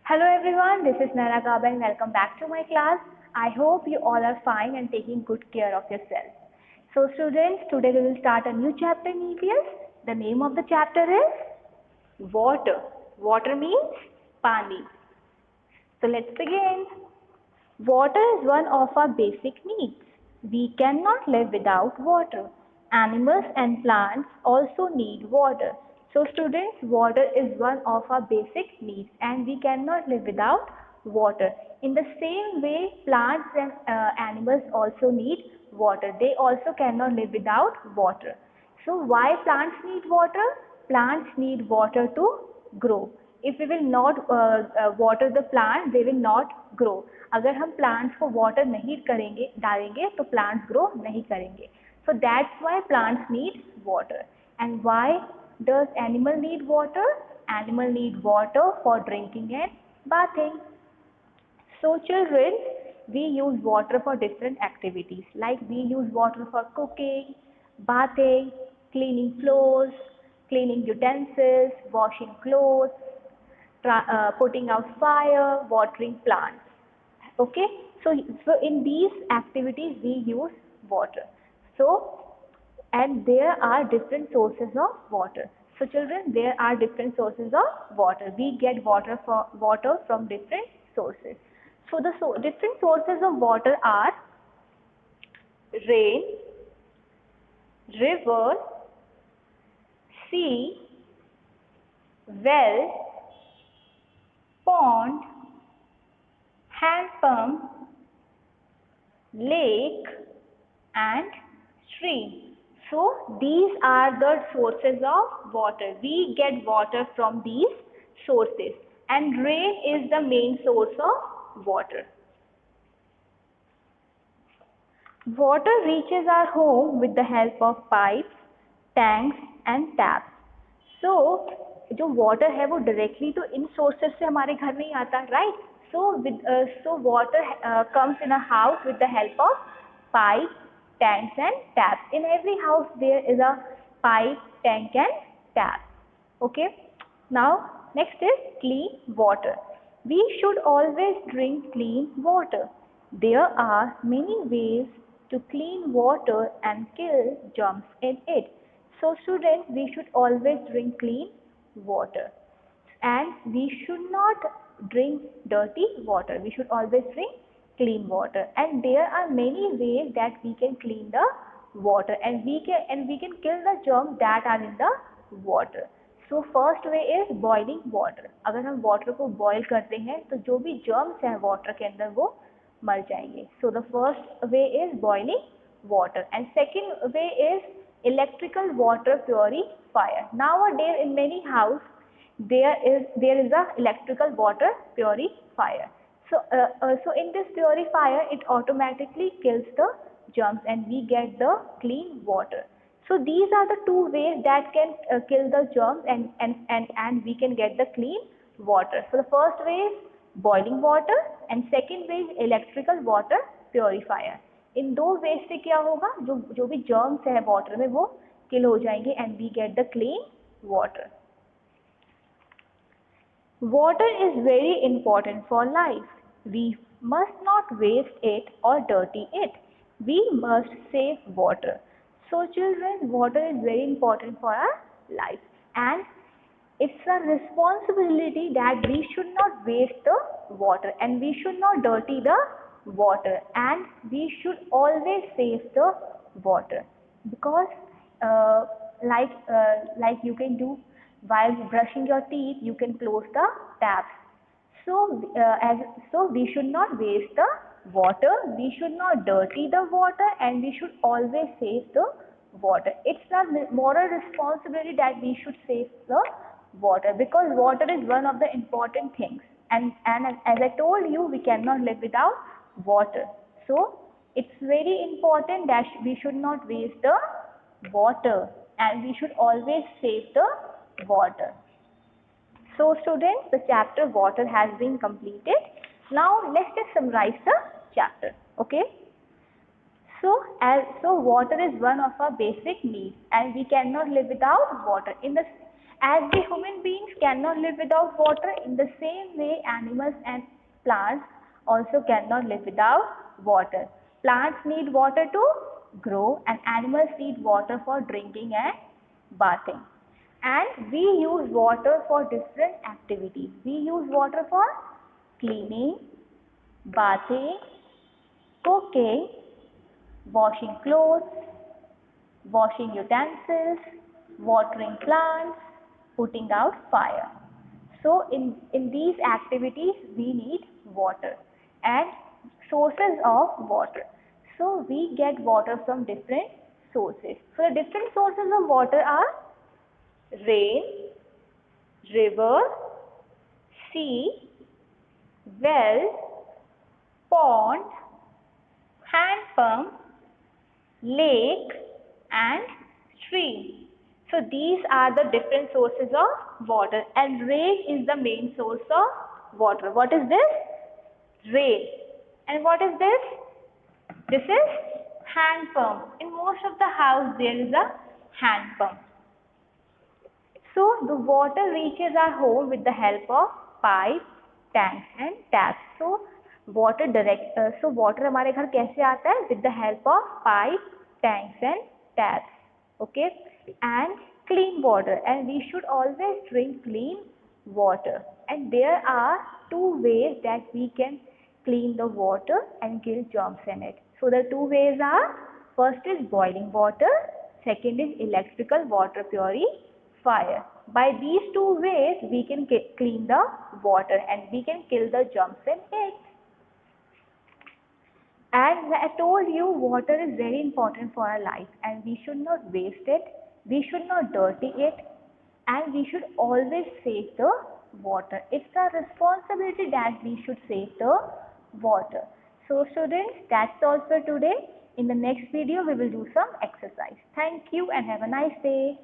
Hello everyone, this is Naira Gaba and welcome back to my class. I hope you all are fine and taking good care of yourself. So students, today we will start a new chapter in EVS. The name of the chapter is Water. Water means Pani. So let's begin. Water is one of our basic needs. We cannot live without water. Animals and plants also need water. So students, water is one of our basic needs and we cannot live without water. In the same way, plants and animals also need water. They also cannot live without water. So why plants need water? Plants need water to grow. If we will not water the plant, they will not grow. अगर हम plants को water नहीं करेंगे डालेंगे तो plants grow नहीं करेंगे. So that's why plants need water. And why does animal need water? Animal need water for drinking and bathing. So children, we use water for different activities, like we use water for cooking, bathing, cleaning floors, cleaning utensils, washing clothes, putting out fire, watering plants. Okay, so in these activities we use water. So and there are different sources of water. So children, there are different sources of water. We get water from different sources. So the different sources of water are rain, river, sea, well, pond, hand pump, lake and stream. So these are the sources of water. We get water from these sources and rain is the main source of water. Water reaches our home with the help of pipes, tanks and taps. So जो water है वो directly तो इन sources से हमारे घर में ही आता है, right? So water comes in a house with the help of pipes, tanks and taps. In every house there is a pipe, tank and tap. Okay. Now next is clean water. We should always drink clean water. There are many ways to clean water and kill germs in it. So students, we should always drink clean water and we should not drink dirty water. We should always drink clean water and there are many ways that we can clean the water and we can kill the germs that are in the water. So first way is boiling water. अगर हम water को boil करते हैं तो जो भी germs हैं water के अंदर वो मर जाएंगे. So the first way is boiling water and second way is electrical water purifier. Nowadays in many houses there is a electrical water purifier. So in this purifier it automatically kills the germs and we get the clean water. So these are the two ways that can kill the germs and we can get the clean water. So the first way is boiling water and second way is electrical water purifier. इन दो veg से क्या होगा, जो भी germs है water में वो kill हो जाएंगे and we get the clean water. Water is very important for life. We must not waste it or dirty it. We must save water. So children, water is very important for our life and it's a responsibility that we should not waste the water and we should not dirty the water and we should always save the water because like you can do while brushing your teeth, you can close the taps. So we should not waste the water, we should not dirty the water and we should always save the water. It's a moral responsibility that we should save the water because water is one of the important things and as I told you, we cannot live without water. So it's very important that we should not waste the water and we should always save the water. So students, the chapter water has been completed. Now let's just summarize the chapter. Okay. So water is one of our basic needs and we cannot live without water. As the human beings cannot live without water. In the same way, animals and plants also cannot live without water. Plants need water to grow and animals need water for drinking and bathing. And we use water for different activities. We use water for cleaning, bathing, cooking, washing clothes, washing utensils, watering plants, putting out fire. So in these activities we need water and sources of water. So we get water from different sources. So the different sources of water are rain, river, sea, well, pond, hand pump, lake and stream. So these are the different sources of water and rain is the main source of water. What is this? Rain. And what is this? This is hand pump. In most of the house there is a hand pump. So the water reaches our home with the help of pipes, tanks and taps. So water हमारे घर कैसे आता है? With the help of pipes, tanks and taps. Okay, and clean water, and we should always drink clean water. And there are two ways that we can clean the water and kill germs in it. So the two ways are, first is boiling water, second is electrical water purifier. By these two ways we can clean the water and we can kill the germs in it. And I told you, water is very important for our life and we should not waste it, we should not dirty it, and we should always save the water. It's our responsibility that we should save the water. So students, that's all for today. In the next video, we will do some exercise. Thank you and have a nice day.